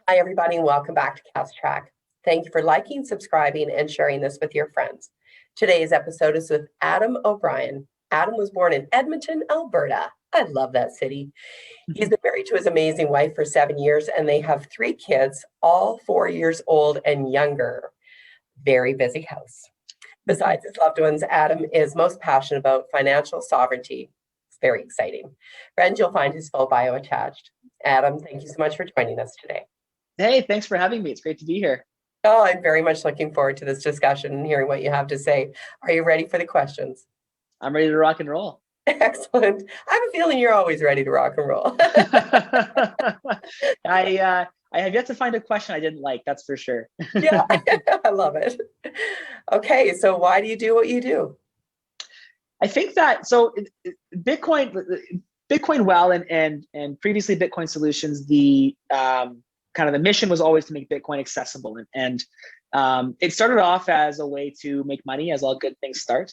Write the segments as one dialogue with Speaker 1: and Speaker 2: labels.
Speaker 1: Hi, everybody, and welcome back to Cast Track. Thank you for liking, subscribing, and sharing this with your friends. Today's episode is with Adam O'Brien. Adam was born in Edmonton, Alberta. I love that city. He's been married to his amazing wife for 7 years, and they have 3 kids, all 4 years old and younger. Very busy house. Besides his loved ones, Adam is most passionate about financial sovereignty. It's very exciting. Friends, you'll find his full bio attached. Adam, thank you so much for joining us today.
Speaker 2: Hey, thanks for having me. It's great to be here.
Speaker 1: Oh, I'm very much looking forward to this discussion and hearing what you have to say. Are you ready for the questions?
Speaker 2: I'm ready to rock and roll.
Speaker 1: Excellent. I have a feeling you're always ready to rock and roll.
Speaker 2: I have yet to find a question I didn't like, that's for sure.
Speaker 1: Yeah, I love it. Okay, so why do you do what you do?
Speaker 2: I think that Bitcoin well and previously Bitcoin Solutions, the kind of the mission was always to make Bitcoin accessible, and it started off as a way to make money, as all good things start.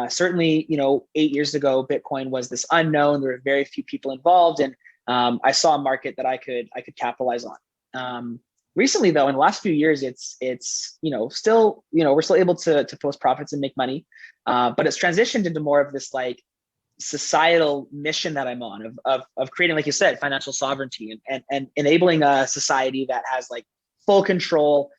Speaker 2: Certainly, 8 years ago, Bitcoin was this unknown. There were very few people involved, and I saw a market that I could capitalize on. Recently, though, in the last few years, it's still we're still able to post profits and make money, but it's transitioned into more of this like societal mission that I'm on of creating, like you said, financial sovereignty and enabling a society that has like full control,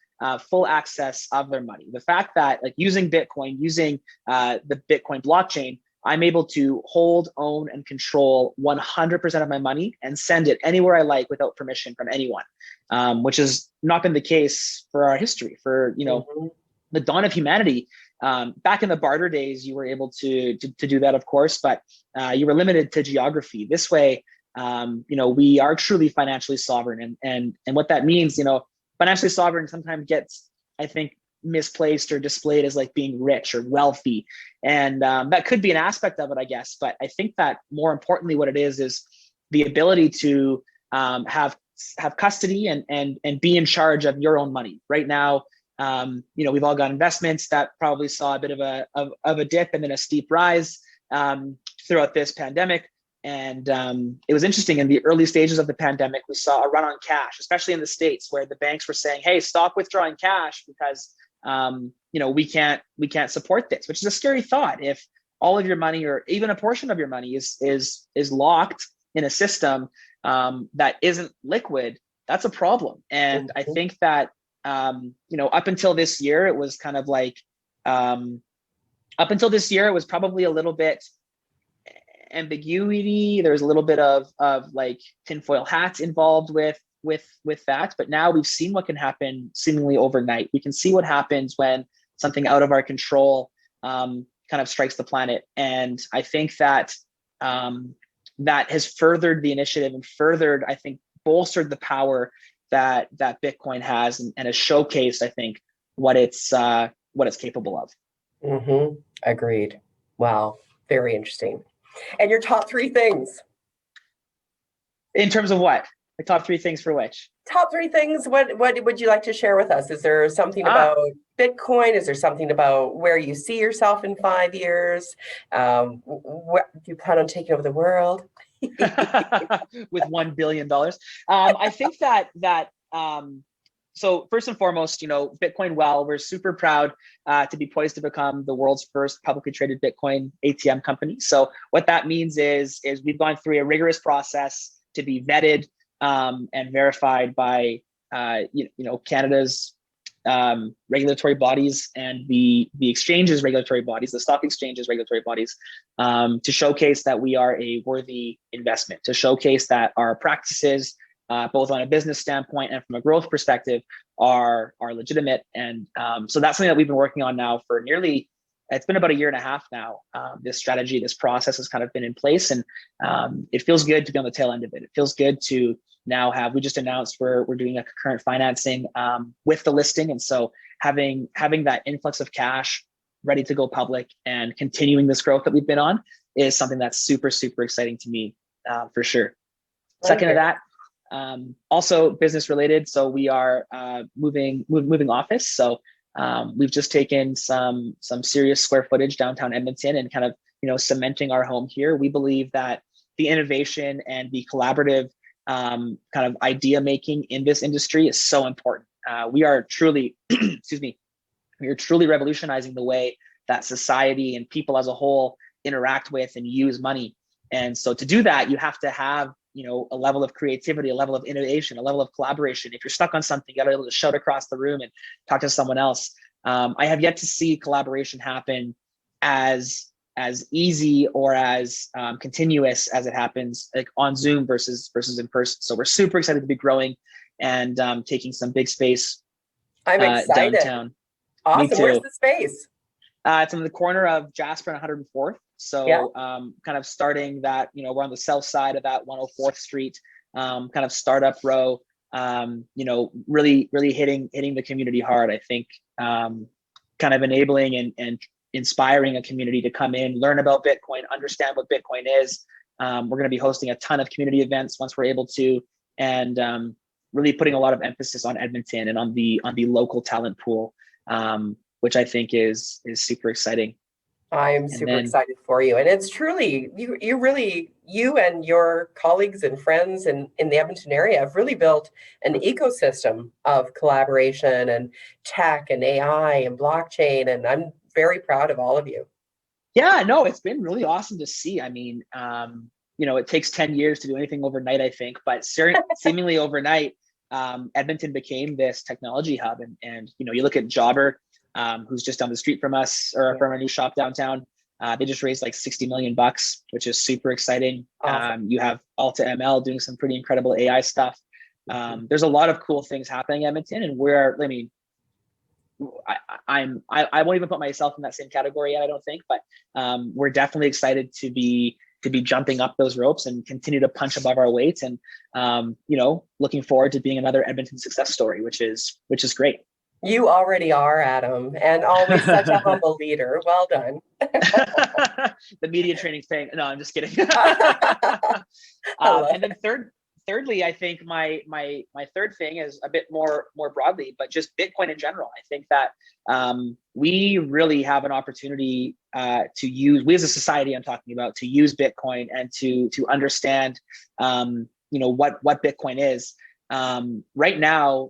Speaker 2: full access of their money. The fact that like using Bitcoin, using the Bitcoin blockchain, I'm able to hold, own, and control 100% of my money and send it anywhere I like without permission from anyone, which has not been the case for our history. For the dawn of humanity, back in the barter days, you were able to do that, of course, but you were limited to geography. This way, we are truly financially sovereign, and what that means, financially sovereign sometimes gets, I think, misplaced or displayed as like being rich or wealthy, and that could be an aspect of it, I guess. But I think that more importantly, what it is the ability to have custody and be in charge of your own money. Right now, we've all got investments that probably saw a bit of a dip and then a steep rise throughout this pandemic. And it was interesting, in the early stages of the pandemic, we saw a run on cash, especially in the States, where the banks were saying, hey, stop withdrawing cash because we can't support this, which is a scary thought. If all of your money, or even a portion of your money, is locked in a system that isn't liquid, that's a problem. And I think that up until this year, it was kind of like, up until this year, it was probably a little bit ambiguity. There's a little bit of like tinfoil hats involved with that. But now we've seen what can happen seemingly overnight. We can see what happens when something out of our control kind of strikes the planet. And I think that that has furthered the initiative and furthered, I think, bolstered the power that Bitcoin has, and has showcased, I think, what it's capable of.
Speaker 1: Agreed. Wow, very interesting. And your top 3 things?
Speaker 2: In terms of what? The top 3 things for which?
Speaker 1: Top 3 things. What would you like to share with us? Is there something about Bitcoin? Is there something about where you see yourself in 5 years? Do you plan on taking over the world?
Speaker 2: With $1 billion. I think that so first and foremost, Bitcoin well, we're super proud to be poised to become the world's first publicly traded Bitcoin ATM company. So what that means is we've gone through a rigorous process to be vetted and verified by Canada's regulatory bodies and the exchanges regulatory bodies, the stock exchanges regulatory bodies, to showcase that we are a worthy investment, to showcase that our practices, both on a business standpoint and from a growth perspective, are legitimate. And so that's something that we've been working on now for it's been about 1.5 years now. This strategy, this process has kind of been in place, and it feels good to be on the tail end of it. It feels good to now we just announced we're doing a concurrent financing with the listing. And so having that influx of cash ready to go public and continuing this growth that we've been on is something that's super, super exciting to me, for sure. Second to that, also business related. So we are moving office. So we've just taken some serious square footage downtown Edmonton and kind of cementing our home here. We believe that the innovation and the collaborative kind of idea making in this industry is so important. We are truly, excuse me, we are truly revolutionizing the way that society and people as a whole interact with and use money. And so to do that, you have to have, a level of creativity, a level of innovation, a level of collaboration. If you're stuck on something, you got to be able to shout across the room and talk to someone else. I have yet to see collaboration happen as easy or as continuous as it happens like on Zoom versus in person. So we're super excited to be growing and taking some big space
Speaker 1: I'm excited.
Speaker 2: downtown.
Speaker 1: Awesome. Where's the space?
Speaker 2: It's in the corner of Jasper and 104th. So kind of starting that, we're on the south side of that 104th Street, kind of startup row, really hitting the community hard. I think kind of enabling and inspiring a community to come in, learn about Bitcoin, understand what Bitcoin is. We're going to be hosting a ton of community events once we're able to, and really putting a lot of emphasis on Edmonton and on the local talent pool, which I think is super exciting.
Speaker 1: I am super excited for you. And it's truly, you and your colleagues and friends in the Edmonton area have really built an ecosystem of collaboration and tech and AI and blockchain. And I'm very proud of all of you.
Speaker 2: Yeah, no, it's been really awesome to see. I mean, it takes 10 years to do anything overnight, I think, but seemingly overnight, Edmonton became this technology hub. And you look at Jobber, who's just down the street from us, or from our new shop downtown. They just raised like $60 million, which is super exciting. Awesome. You have Alta ML doing some pretty incredible AI stuff. There's a lot of cool things happening in Edmonton, and I won't even put myself in that same category yet, I don't think, but we're definitely excited to be jumping up those ropes and continue to punch above our weight, and looking forward to being another Edmonton success story, which is great.
Speaker 1: You already are, Adam, and always such a humble leader. Well done.
Speaker 2: The media training's paying. No, I'm just kidding. And then thirdly, I think my third thing is a bit more broadly, but just Bitcoin in general. I think that we really have an opportunity to use, we as a society, I'm talking about, to use Bitcoin and to understand, what Bitcoin is. Right now,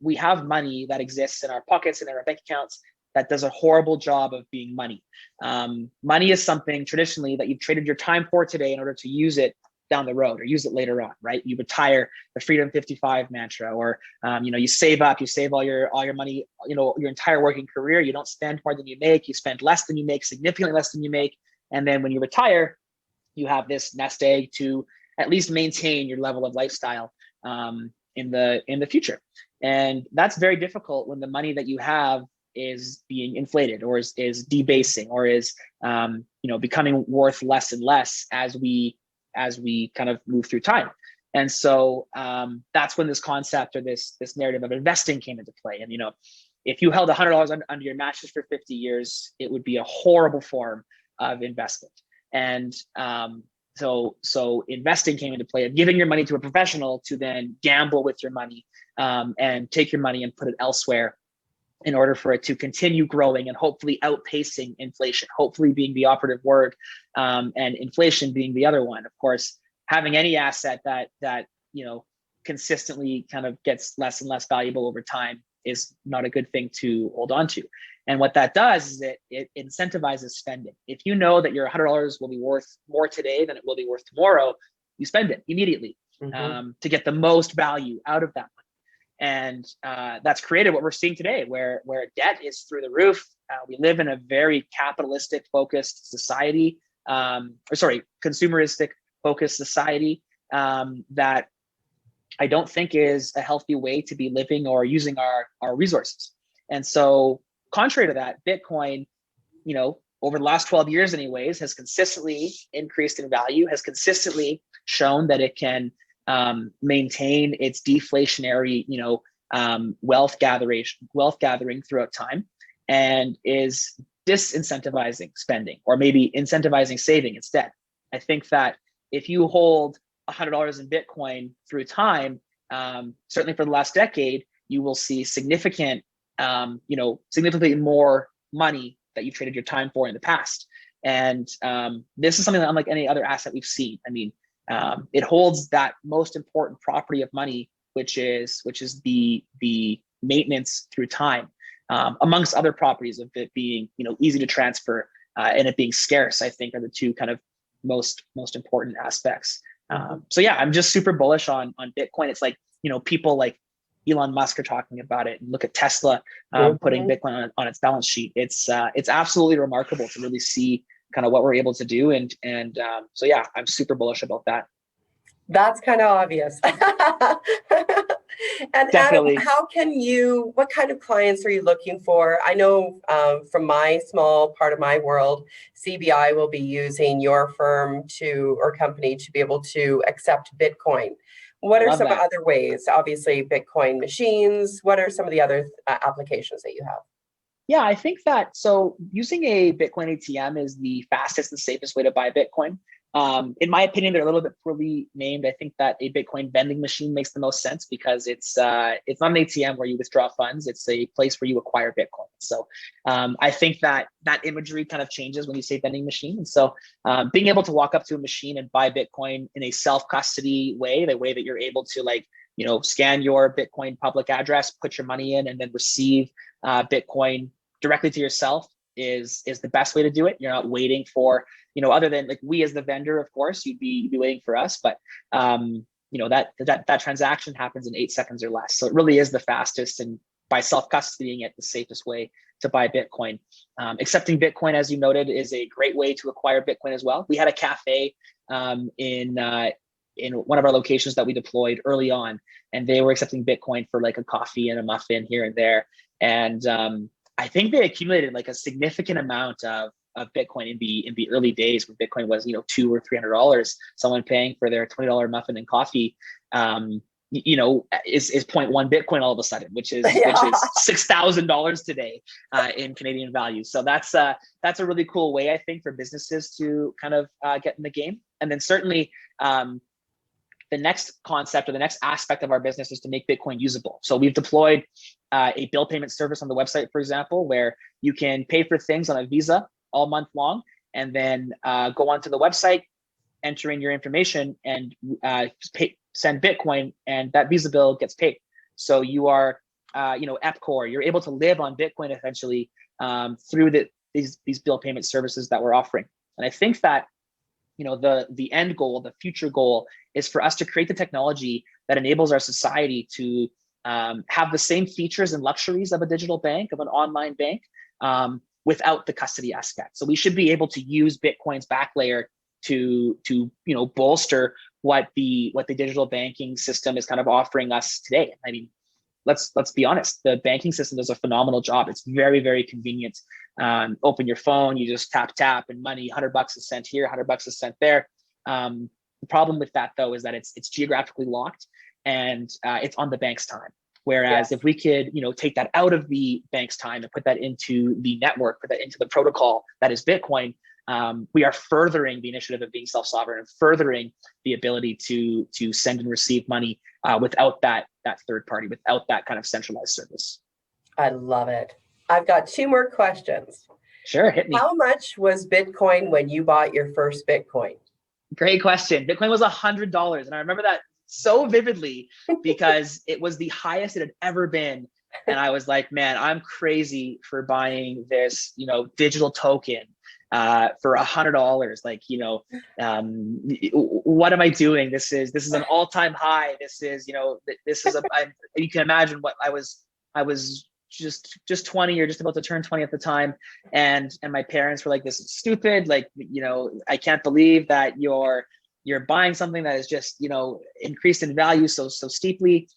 Speaker 2: we have money that exists in our pockets and in our bank accounts that does a horrible job of being money. Money is something traditionally that you've traded your time for today in order to use it down the road or use it later on, right? You retire, the Freedom 55 mantra, or you save up, you save all your money, your entire working career. You don't spend more than you make, you spend less than you make, significantly less than you make, and then when you retire, you have this nest egg to at least maintain your level of lifestyle in the future. And that's very difficult when the money that you have is being inflated, or is debasing, or is becoming worth less and less as we kind of move through time. And so that's when this concept, or this narrative of investing came into play. And if you held $100 under your mattress for 50 years, it would be a horrible form of investment. And so investing came into play, of giving your money to a professional to then gamble with your money, and take your money and put it elsewhere in order for it to continue growing and hopefully outpacing inflation, hopefully being the operative word, and inflation being the other one. Of course, having any asset that consistently kind of gets less and less valuable over time is not a good thing to hold on to. And what that does is it incentivizes spending. If you know that your $100 will be worth more today than it will be worth tomorrow, you spend it immediately, to get the most value out of that money. And that's created what we're seeing today, where debt is through the roof. We live in a very capitalistic focused society, consumeristic focused society, that I don't think is a healthy way to be living or using our resources. And so contrary to that, Bitcoin, over the last 12 years anyways, has consistently increased in value, has consistently shown that it can maintain its deflationary, wealth gathering throughout time, and is disincentivizing spending, or maybe incentivizing saving instead. I think that if you hold $100 in Bitcoin through time, certainly for the last decade, you will see significantly more money that you traded your time for in the past. And this is something that, unlike any other asset we've seen. I mean, it holds that most important property of money, which is the maintenance through time, amongst other properties of it being easy to transfer and it being scarce. I think are the two kind of most important aspects. So yeah, I'm just super bullish on Bitcoin. It's like people like Elon Musk are talking about it. Look at Tesla putting Bitcoin on its balance sheet. It's absolutely remarkable to really see kind of what we're able to do, and so yeah, I'm super bullish about that.
Speaker 1: That's kind of obvious. And
Speaker 2: Definitely.
Speaker 1: Adam, what kind of clients are you looking for? I know from my small part of my world, CBI will be using your firm or company to be able to accept Bitcoin. What are some other ways? Obviously, Bitcoin machines. What are some of the other applications that you have?
Speaker 2: Yeah, I think that using a Bitcoin ATM is the fastest and safest way to buy Bitcoin. In my opinion, they're a little bit poorly named. I think that a Bitcoin vending machine makes the most sense because it's not an ATM where you withdraw funds. It's a place where you acquire Bitcoin. So I think that imagery kind of changes when you say vending machine. And so being able to walk up to a machine and buy Bitcoin in a self-custody way, the way that you're able to scan your Bitcoin public address, put your money in, and then receive Bitcoin directly to yourself is the best way to do it. You're not waiting for, other than we as the vendor, of course, you'd be waiting for us, but that transaction happens in 8 seconds or less. So it really is the fastest, and by self-custodying it, the safest way to buy Bitcoin. Accepting Bitcoin, as you noted, is a great way to acquire Bitcoin as well. We had a cafe in one of our locations that we deployed early on, and they were accepting Bitcoin for a coffee and a muffin here and there. And I think they accumulated a significant amount of Bitcoin in the early days when Bitcoin was $200 or $300. Someone paying for their $20 muffin and coffee is 0.1 Bitcoin all of a sudden, which is $6,000 today in Canadian value. So that's a really cool way, I think, for businesses to kind of get in the game. And then certainly the next concept or the next aspect of our business is to make Bitcoin usable. So we've deployed a bill payment service on the website, for example, where you can pay for things on a Visa all month long, and then go onto the website, enter in your information, and send Bitcoin, and that Visa bill gets paid. So you are, EPCOR, you're able to live on Bitcoin essentially through these bill payment services that we're offering. And I think that the end goal, the future goal, is for us to create the technology that enables our society to have the same features and luxuries of a digital bank, of an online bank, without the custody aspect. So we should be able to use Bitcoin's back layer to bolster what the digital banking system is kind of offering us today. I mean, let's be honest, the banking system does a phenomenal job. It's very, very convenient. Open your phone, you just tap, and money, $100 is sent here, $100 is sent there. The problem with that, though, is that it's geographically locked, and it's on the bank's time. Whereas if we could, take that out of the bank's time and put that into the network, put that into the protocol that is Bitcoin, we are furthering the initiative of being self-sovereign and furthering the ability to send and receive money without that third party, without that kind of centralized service.
Speaker 1: I love it. I've got 2 more questions.
Speaker 2: Sure, hit me.
Speaker 1: How much was Bitcoin when you bought your first Bitcoin?
Speaker 2: Great question. Bitcoin was $100, and I remember that so vividly because it was the highest it had ever been. And I was like, man, I'm crazy for buying this, digital token for $100. What am I doing? This is an all-time high. This is, you can imagine what I was just 20 or just about to turn 20 at the time. And my parents were like, this is stupid. I can't believe that you're buying something that is just, increased in value so steeply.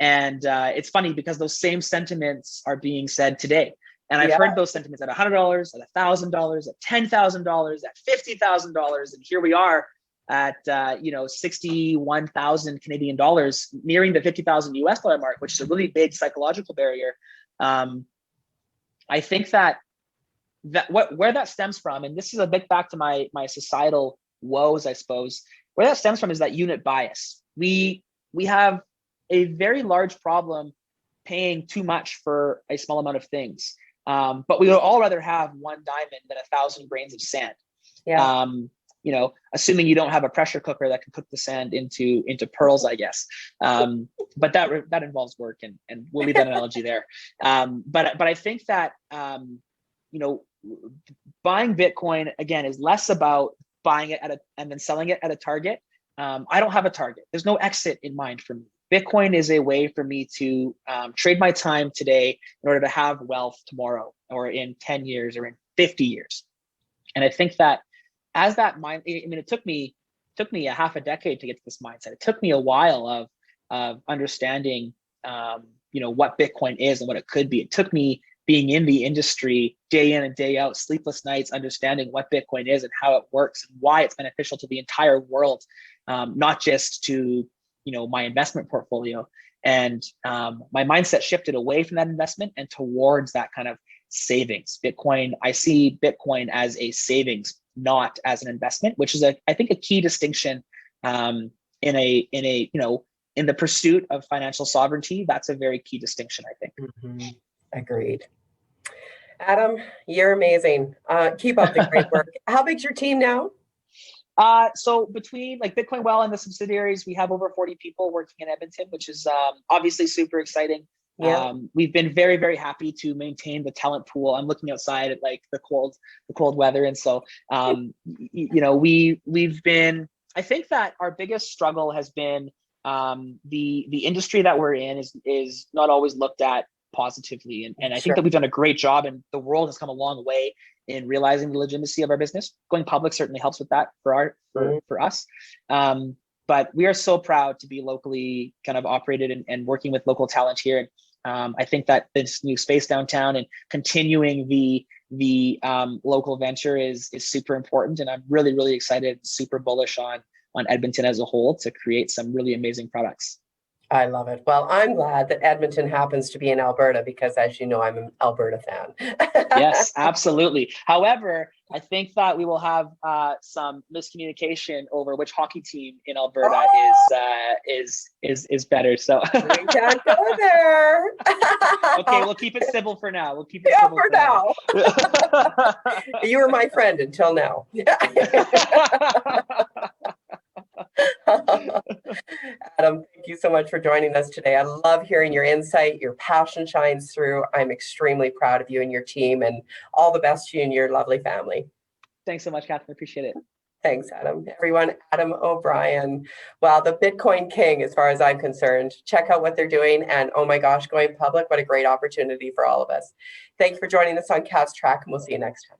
Speaker 2: And it's funny because those same sentiments are being said today. And I've heard those sentiments at $100, at $1,000, at $10,000, at $50,000. And here we are at 61,000 Canadian dollars, nearing the 50,000 US dollar mark, which is a really big psychological barrier. I think that where that stems from, and this is a big back to my societal woes, I suppose, where that stems from is that unit bias. We have a very large problem paying too much for a small amount of things. But we would all rather have one diamond than 1,000 grains of sand. assuming you don't have a pressure cooker that can cook the sand into pearls, I guess. But that involves work, and we'll leave that analogy there. But I think that buying Bitcoin again is less about buying it and then selling it at a target. I don't have a target. There's no exit in mind for me. Bitcoin is a way for me to trade my time today in order to have wealth tomorrow, or in 10 years, or in 50 years. And I think that as that mind, I mean, it took me a half a decade to get to this mindset. It took me a while of understanding, what Bitcoin is and what it could be. It took me being in the industry day in and day out, sleepless nights, understanding what Bitcoin is and how it works and why it's beneficial to the entire world, not just to, my investment portfolio. And my mindset shifted away from that investment and towards that kind of savings. I see Bitcoin as a savings, not as an investment, which is I think a key distinction in the pursuit of financial sovereignty. That's a very key distinction, I think.
Speaker 1: Mm-hmm. Agreed. Adam, you're amazing. Keep up the great work. How big's your team now?
Speaker 2: So between Bitcoin Well and the subsidiaries, we have over 40 people working in Edmonton, which is obviously super exciting.
Speaker 1: Yeah.
Speaker 2: We've been very, very happy to maintain the talent pool. I'm looking outside at the cold weather. And so, we've been, I think that our biggest struggle has been the industry that we're in is not always looked at positively. And I think that we've done a great job, and the world has come a long way in realizing the legitimacy of our business. Going public certainly helps with that for us. But we are so proud to be locally kind of operated and working with local talent here. And I think that this new space downtown and continuing the local venture is super important. And I'm really, really excited, super bullish on Edmonton as a whole to create some really amazing products.
Speaker 1: I love it. Well, I'm glad that Edmonton happens to be in Alberta because, as you know, I'm an Alberta fan.
Speaker 2: Yes, absolutely. However, I think that we will have some miscommunication over which hockey team in Alberta is better. So
Speaker 1: we can't go there.
Speaker 2: Okay, we'll keep it civil for now. We'll keep it civil
Speaker 1: for now. You were my friend until now. Adam, thank you so much for joining us today. I love hearing your insight. Your passion shines through. I'm extremely proud of you and your team, and all the best to you and your lovely family.
Speaker 2: Thanks so much, Catherine. Appreciate it.
Speaker 1: Thanks, Adam. Everyone, Adam O'Brien. Well, the Bitcoin King, as far as I'm concerned. Check out what they're doing. And oh my gosh, going public, what a great opportunity for all of us. Thank you for joining us on Cast Track, and we'll see you next time.